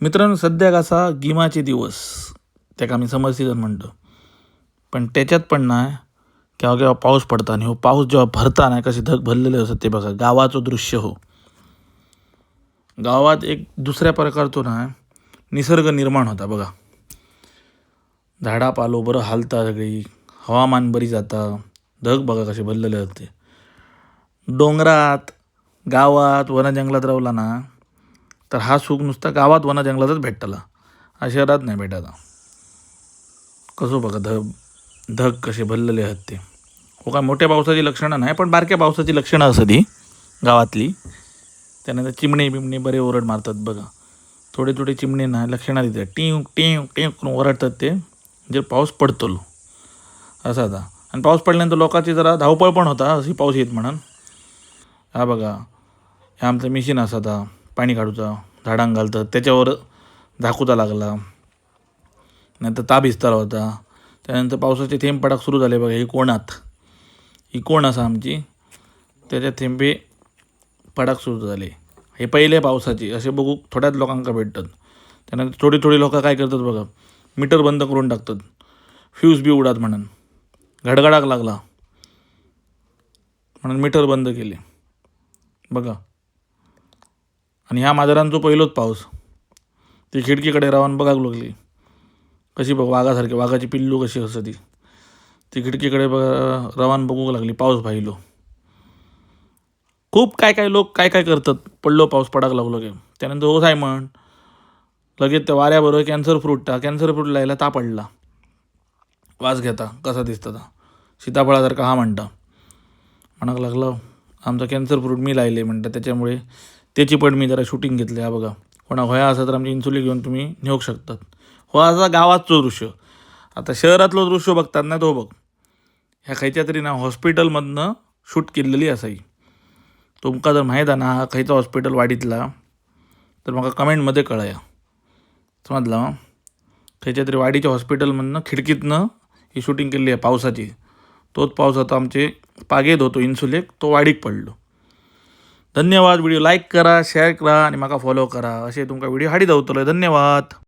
मित्रांनो, सध्या कसा गिमाचे दिवस त्याका आम्ही समर सीझन म्हणतो. पण त्याच्यात पण ना केव्हा केव्हा पाऊस पडता आणि हो पाऊस जेव्हा भरता ना कसे धग भरलेले असत ते बघा गावाचं दृश्य. हो, गावात एक दुसऱ्या प्रकारचो ना निसर्ग निर्माण होता बघा. झाडा पालो बरं हालता, सगळी हवामान बरी जाता, धग बघा कसे भरलेले असते. डोंगरात गावात वन जंगलात रावला ना तर हा सुख नुसता गावात वन जंगलातच भेटतला, हा शहरात नाही भेटायला. कसं बघा धग कसे भरलेले आहेत ते. हो, काय मोठ्या पावसाची लक्षणं नाही पण बारक्या पावसाची लक्षणं असत ही गावातली. त्यानंतर चिमणे बिमणे बरे ओरड मारतात बघा. थोडे थोडे चिमणे ना लक्षणं देतात, टिव टिव टिव करून ओरडतात ते जे पाऊस पडतो असा आता. आणि पाऊस पडल्यानंतर लोकांची जरा धावपळ पण होता, अशी पाऊस येत म्हणून. हा बघा, ह्या आमचं मिशीन असा पाणी काढूचा, झाडांक घालतात त्याच्यावर झाकूचा लागला, नंतर ताप इस्तारा होता. त्यानंतर पावसाचे थेंब पडाक सुरू झाले बघा. ही कोण असा आमची, त्याच्या थेंबे पडाक सुरू झाले. हे पहिले पावसाचे असे बघू थोड्याच लोकांका भेटतात. त्यानंतर थोडी थोडी लोक काय करतात बघा, मीटर बंद करून टाकतात, फ्यूज बी उडात म्हणून. घडघडाक लागला म्हणून मीटर बंद केले बघा. आणि ह्या माजरांचो पहिलोच पाऊस. ती खिडकीकडे राहून बघाक लागली कशी बघ वाघासारखी, वाघाची पिल्लू कशी असं ती खिडकीकडे रवान बघू लागली पाऊस पाहिलो. खूप काय काय लोक काय काय करतात, पडलो पाऊस पडाक लागलो की. त्यानंतर हो सायमन लगेच त्या वाऱ्याबरोबर कॅन्सर फ्रूट लायला ता पडला. वास घेता कसा दिसता सीताफळासारखा हा म्हणता. म्हणाक लागलं आमचा कॅन्सर फ्रूट मी लायले म्हणतात, त्याच्यामुळे त्याची पण मी जरा शूटिंग घेतली. हा बघा, कोणा होया असं तर आमची इन्सुलिन घेऊन तुम्ही नेऊ शकतात. हो, असा गावाचं दृश्य. आता शहरातलं दृश्य बघतात ना तो बघ, ह्या खयच्या तरी ना हॉस्पिटलमधनं शूट केलेली असाई. तुमका जर माहीत आहे ना हा खयचा हॉस्पिटल वाडीतला तर मला कमेंटमध्ये कळया, समजला. खयच्या तरी वाडीच्या हॉस्पिटलमधनं खिडकीतनं ही शूटिंग केली आहे पावसाची. तोच पाऊस आता आमचे पागेत होतो इन्सुलेक, तो वाडीक पडलो. धन्यवाद. व्हिडिओ लाईक करा, शेअर करा आणि माका फॉलो करा. असे तुमका व्हिडिओ हाडी धावतलो. धन्यवाद.